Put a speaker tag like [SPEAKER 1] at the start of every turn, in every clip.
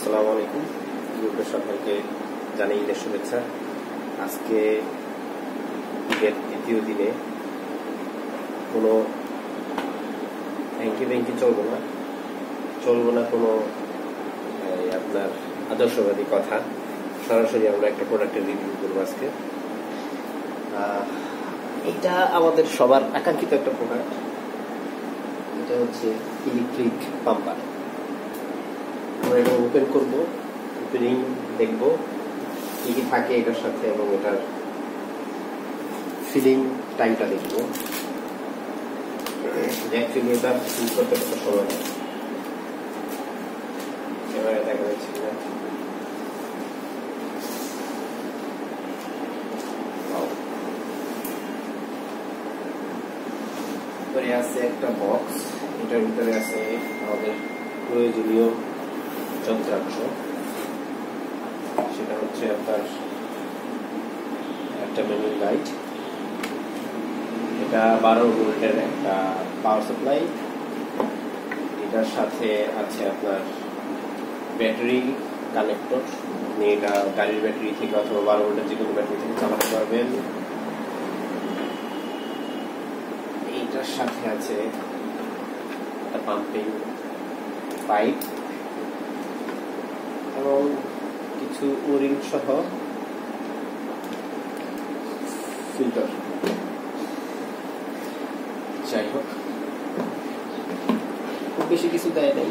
[SPEAKER 1] আসসালামু আলাইকুম গ্রুপের সকলকে জানাই ঈদের শুভেচ্ছা। আজকে ঈদের দ্বিতীয় দিনে কোনো ব্যাংকি চলবো না কোনো আপনার আদর্শবাদী কথা। সরাসরি আমরা একটা প্রোডাক্টের রিভিউ করবো আজকে। এটা আমাদের সবার আকাঙ্ক্ষিত একটা প্রোডাক্ট। এটা হচ্ছে ইলেকট্রিক পাম্পার। আমরা এটা ওপেন করবো, ওপেনিং দেখবো কি কি থাকে এটার সাথে এবং এটার ফিলিং টাইমটা দেখবো। অ্যাকচুয়ালি এটা ইউজ করতে কত সময় হয় এবারে দেখা যাচ্ছে না। ভিতরে আছে একটা বক্স, এটার ভিতরে আছে আমাদের প্রয়োজনীয় যন্ত্রাংশ। সেটা হচ্ছে আপনার একটা ম্যানুয়াল লাইট, এটা 12 ভোল্টের একটা পাওয়ার সাপ্লাই। এটার সাথে আছে আপনার ব্যাটারি কানেক্টর। আপনি এটা গাড়ির ব্যাটারি থেকে অথবা 12 ভোল্টের যে কোনো ব্যাটারি থেকে চালাতে পারবেন। এইটার সাথে আছে একটা পাম্পিং পাইপ এবং কিছু ওরিং সহ ফিল্টার। যাই হোক, খুব বেশি কিছু দেয় নাই।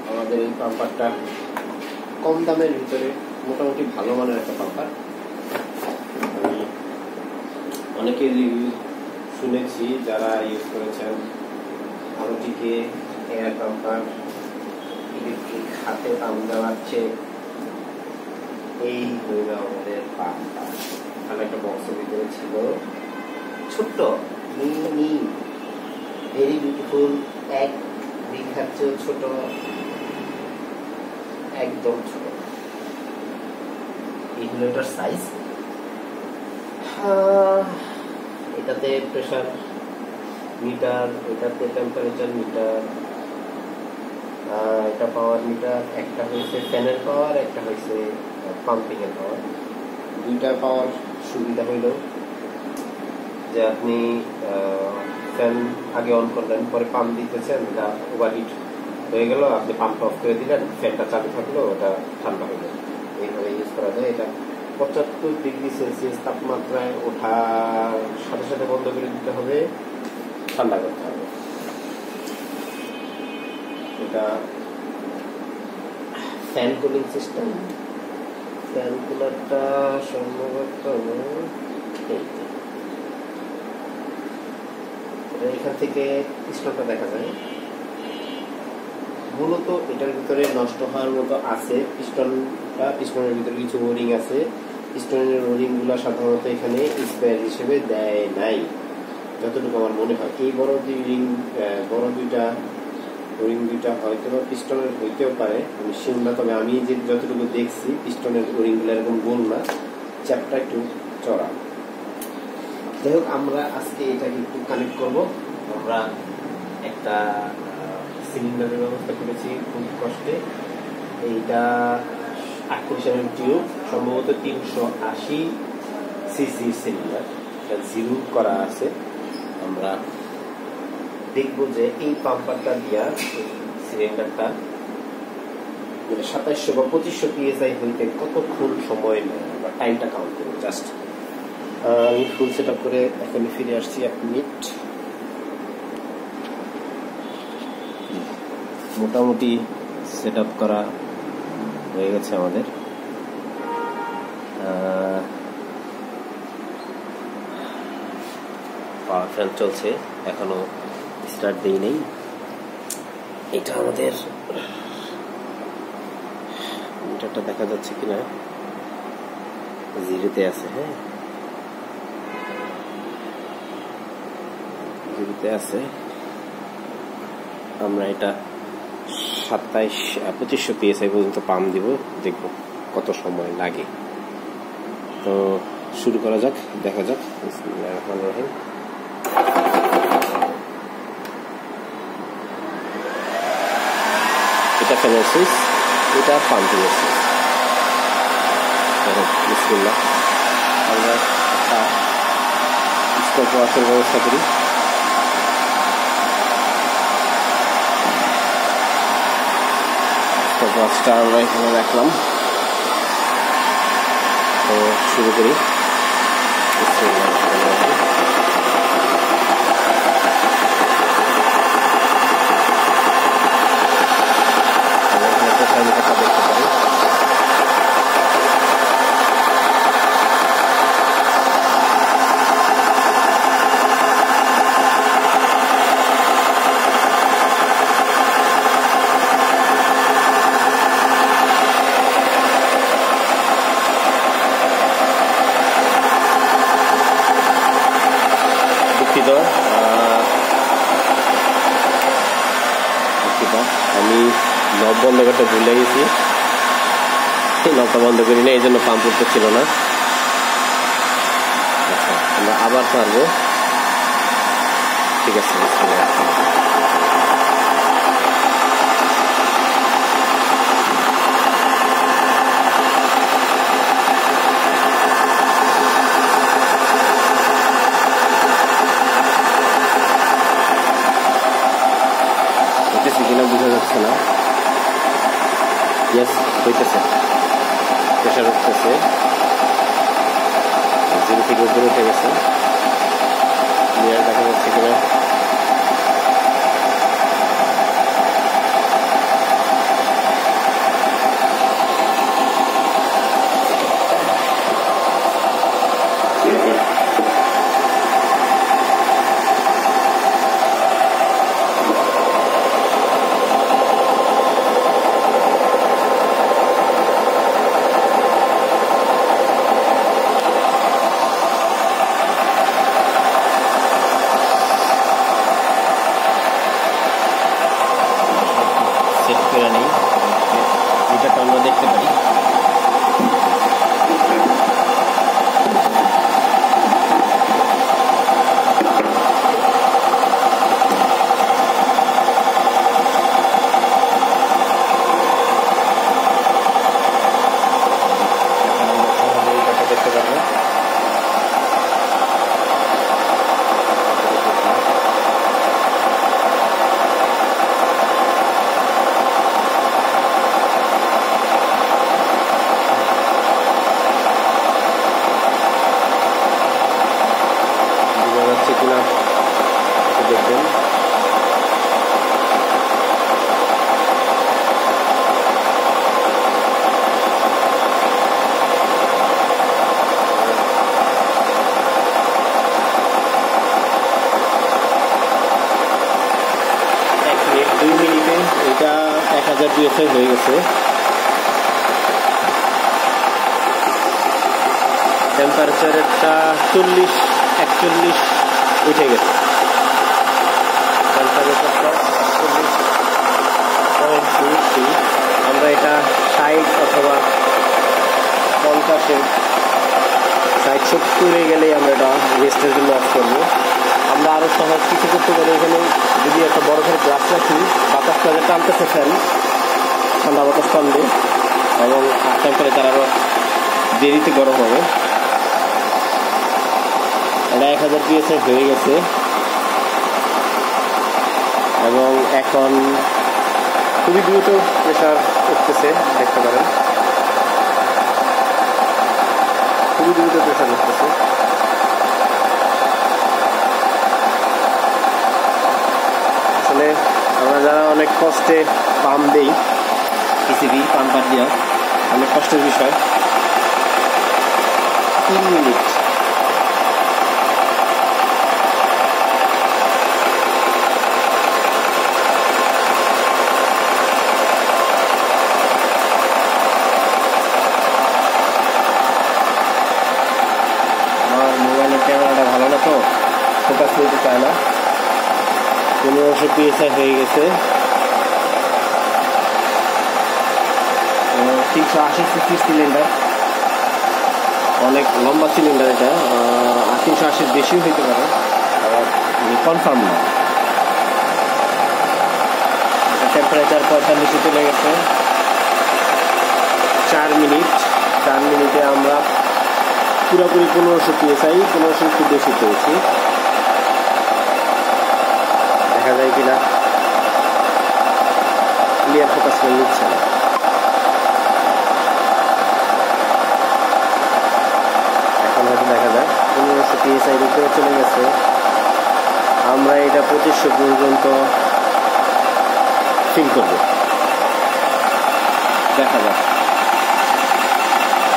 [SPEAKER 1] আমাদের এই পাম্পারটা কম দামের ভিতরে মোটামুটি ভালো মানের একটা পাম্পার। আমি অনেকের রিভিউ শুনেছি যারা ইউজ করেছেন। ভালো টিকে এয়ার পাম্পার ইলেকট্রিক হাতে পাম্প দেওয়ার চেয়ে এই হইল আমাদের পাম্পার। ভালো একটা বক্সের ভিতরে ছিল, ছোট্ট মিনি ভেরি বিউটিফুল, এক দীঘার চেয়েও ছোট, একদম ছোট। এই হলো এটার সাইজ। এটাতে প্রেসার মিটার, এটাতে টেম্পারেচার মিটার, এটা পাওয়ার মিটার। একটা হয়েছে ফ্যানের পাওয়ার, একটা হয়েছে পাম্পিং এর পাওয়ার। দুইটা পাওয়ার সুবিধা হইল যে আপনি ফ্যান আগে অন করলেন, পরে পাম্প দিতেছেন, এটা ওভারহিট হয়ে গেল, আপনি পাম্প অফ করে দিলেন, ফ্যানটা চালু থাকলো, ওটা ঠান্ডা হয়ে গেল। এইভাবে ইউজ করা যায়। এটা 75 ডিগ্রি সেলসিয়াস তাপমাত্রায় ওঠার সাথে সাথে বন্ধ করে দিতে হবে, ঠান্ডা করতে হবে। এটা ফ্যান কুলিং সিস্টেম। ফ্যান কুলারটা সম্ভবত এখান থেকে পিস্টনটা দেখা যায়। মূলত এটার ভিতরে নষ্ট হওয়ার মতো আছে পিস্টনের ভিতরে কিছু ওরিং আছে। পিস্টনের ওরিং গুলা সাধারণত এখানে স্পেয়ার হিসেবে দেয় নাই, যতটুকু আমার মনে হয়। এই বড় দুইটা ওরিং দুইটা হয়তো বা পিস্টনের হইতেও পারে, আমি শিওর না। তবে আমি যে যতটুকু দেখছি পিস্টনের ওরিং গুলো এরকম গোল না, চ্যাপটা একটু চড়া। যাই হোক, আমরা আজকে এটাকে একটু কানেক্ট করবো। আমরা একটা সিলিন্ডারের ব্যবস্থা করেছি খুব কষ্টে। এইটা 38 টিউব, সম্ভবত 380 সিসি সিলিন্ডার, এটা জিরো করা আছে। আমরা দেখবো যে এই পাম্পারটা দিয়া সিলিন্ডারটা 2700 বা 2500 PSI হইতে কতক্ষণ সময় নেয়, আমরা টাইমটা কাউন্ট করবো। জাস্ট আমি ফুল সেট আপ করে এখনই ফিরে আসছি 1 মিনিট। মোটামুটি সেট আপ করা হয়ে গেছে আমাদের। পাওয়ার ফ্যান চলছে, এখনো স্টার্ট দেই নেই। এটা আমাদের মিটারটা দেখা যাচ্ছে কিনা, জিরোতে আছে। হ্যাঁ, জিরোতে আছে। আমরা এটা 2500 PSI পর্যন্ত পাম্প দিব, দেখবো কত সময় লাগে। তো শুরু করা যাক, দেখা যাক। বিসমিল্লাহির রহমানির রহিম। এটা ফ্যানের সুইচ, এটা পাম্পিংয়ের সুইচ। দেখুন বিসমিল্লাহ, আমরা একটা স্টপ ওয়াশের ব্যবস্থা করি। স্টপ ওয়াশটা আমরা এখানে রাখলাম। তো শুরু করি। দেখতে পারি আমি নব বন্ধ করতে ভুলে গেছি, নবটা বন্ধ করি না, এই জন্য পাম্প উঠতে ছিল না। আচ্ছা, আমরা আবার পারবো। ঠিক আছে, কিনা বোঝা যাচ্ছে না। ইয়েস, হইতেছে, প্রেশার উঠতেছে, 0 থেকে উপরে উঠে গেছে। ক্লিয়ার দেখা যাচ্ছে কিনা? এটাকে আমরা দেখতে পারি। দেখতে পারবো কিনা দেখবেন। এক মিনিট 2 মিনিটে এটা 1000 PSI হয়ে গেছে। টেম্পারেচারটা 40-41 উঠে গেছে। টেম্পারেচারটা 41.2। আমরা এটা 60 অথবা 50-এ 60-70 গেলেই আমরা এটা রেস্টের জন্য অফ করবো। আমরা আরও সহজ কিছু করতে পারি। এখানে যদি একটা বড় করে গ্লাস রাখি, বাতাসটা যে টানতেছে ফ্যান, ঠান্ডা বাতাস টানবে এবং টেম্পারেচার আরও দেরিতে গরম হবে। এটা 1000 PSI হয়ে গেছে এবং এখন খুবই দ্রুত প্রেশার উঠতেছে, দেখতে পারেন। খুবই দ্রুত প্রেশার উঠতেছে। আসলে আমরা যারা অনেক কষ্টে পাম্প দেই, পিসিবি পাম্পার দেওয়া অনেক কষ্টের বিষয়। 3 মিনিট ক্যামেরাটা ভালো না, তো ফোকাস নিতে চায় না। 1500 PSI হয়ে গেছে। 380 সিসি সিলিন্ডার, অনেক লম্বা সিলিন্ডার এটা। 380 বেশিও হইতে পারে, কনফার্ম না। টেম্পারেচার 45 চলে গেছে। 4 মিনিটে আমরা পুরোপুরি 1500 PSI, 1500 একটু বেশি পেয়েছি। দেখা যায় কিনা ক্লিয়ার ফোকাস করে নিচ্ছে না। এখন হয়তো দেখা যায় 1500 PSI উপরে চলে গেছে। আমরা এটা 2500 পর্যন্ত ফিল করব। দেখা যাক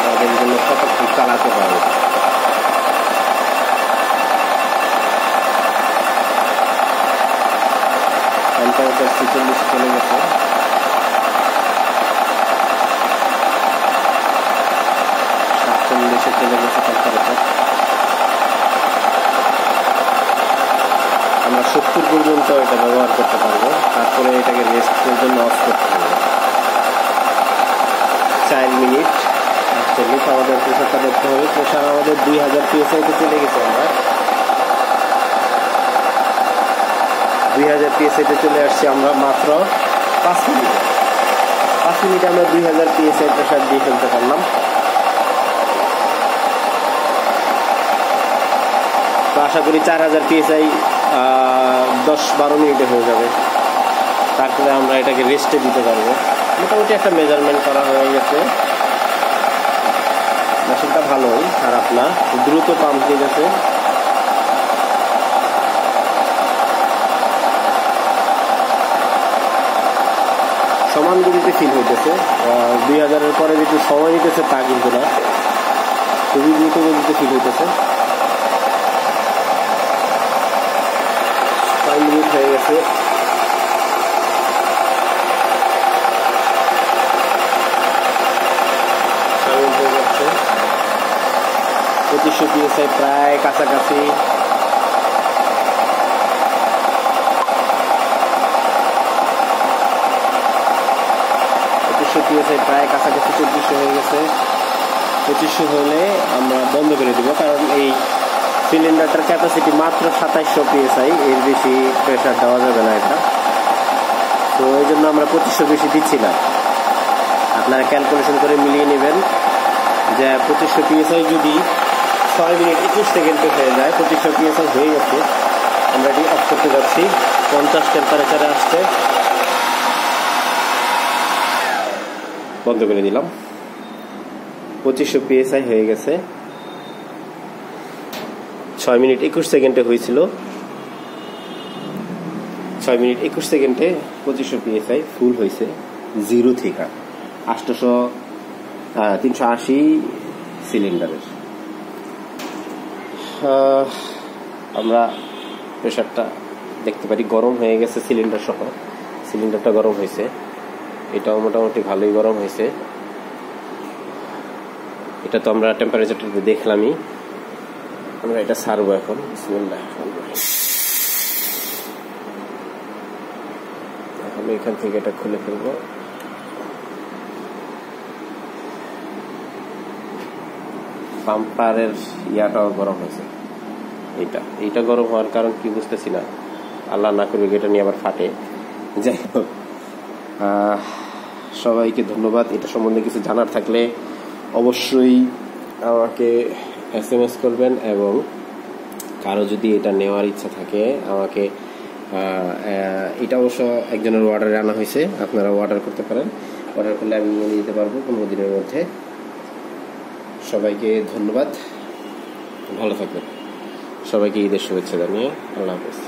[SPEAKER 1] আমাদের জন্য কতক্ষণ চালাতে পারবে। টেম্পারেচার 46 চলে গেছে। চলে গেছে টেম্পারেচার। আমরা 70 পর্যন্ত এটা ব্যবহার করতে পারবো, তারপরে এটাকে রেস্টের জন্য অফ করতে হবে। 4 মিনিট আমাদের প্রেশারটা দেখতে হবে। প্রেশার আমাদের 2000 PSI তে চলে গেছে। আমরা 2000 PSI তে চলে আসছি আমরা মাত্র 5 মিনিটে আমরা 2000 PSI প্রেশার দিয়ে ফেলতে পারলাম। তো আশা করি 4000 PSI 10-12 মিনিটে হয়ে যাবে। তারপরে আমরা এটাকে রেস্টে দিতে পারবো। মোটামুটি একটা মেজারমেন্ট করা হয়ে গেছে। মেশিনটা ভালোই, খারাপ না, দ্রুত পাম্প দিয়ে গেছে। সমান গতিতে ফিল হইতেছে। 2000-এর পরে যেটু সময় নিতেছে তা কিন্তু না, খুবই দ্রুত গতিতে ফিল হইতেছে। 5 মিনিট হয়ে গেছে। হয়ে যাচ্ছে 2500 PSI প্রায় কাছাকাছি। প্রায় কাছাকাছি 2400 হয়ে গেছে। 2500 হলে আমরা বন্ধ করে দিব, কারণ এই সিলিন্ডারটার ক্যাপাসিটি মাত্র 2700 PSI, এর বেশি প্রেশার দেওয়া যাবে না এটা। তো এই জন্য আমরা 2500 বেশি দিচ্ছি না। আপনারা ক্যালকুলেশন করে মিলিয়ে নেবেন যে 2500 PSI যদি 6 মিনিট 21 সেকেন্ডে হয়ে যায়, 2500 PSI হয়ে গেছে। আমরা এটি অফ করতে যাচ্ছি। 50 টেম্পারেচারে আসছে, বন্ধ করে দিলাম। 2500 PSI হয়ে গেছে। 6 মিনিট 21 সেকেন্ডে হয়েছিল। 6 মিনিট 21 সেকেন্ডে 2500 PSI ফুল হয়েছে 0 থেকে 380 সিলিন্ডারের। আমরা প্রেশারটা দেখতে পারি গরম হয়ে গেছে। সিলিন্ডার সহ সিলিন্ডারটা গরম হয়েছে। এটাও মোটামুটি ভালোই গরম হয়েছে। এটা তো আমরা টেম্পারেচারটা দেখলামই। আমরা এটা ছাড়বো এখন। বিসমিল্লাহ। এখন এখান থেকে এটা খুলে ফেলবো। পাম্পারের ইয়াটাও গরম হয়েছে। এইটা গরম হওয়ার কারণ কি বুঝতেছি না। আল্লাহ না করবে এটা নিয়ে আবার ফাটে। যাই হোক, সবাইকে ধন্যবাদ। এটা সম্বন্ধে কিছু জানার থাকলে অবশ্যই আমাকে SMS করবেন, এবং কারো যদি এটা নেওয়ার ইচ্ছা থাকে আমাকে, এটা অবশ্য একজনের অর্ডারে আনা হয়েছে, আপনারা অর্ডার করতে পারেন। অর্ডার করলে আমি নিয়ে দিতে পারবো 15 দিনের মধ্যে। সবাইকে ধন্যবাদ, ভালো থাকবেন। সবাইকে ঈদের শুভেচ্ছা জানিয়ে আল্লাহ হাফেজ।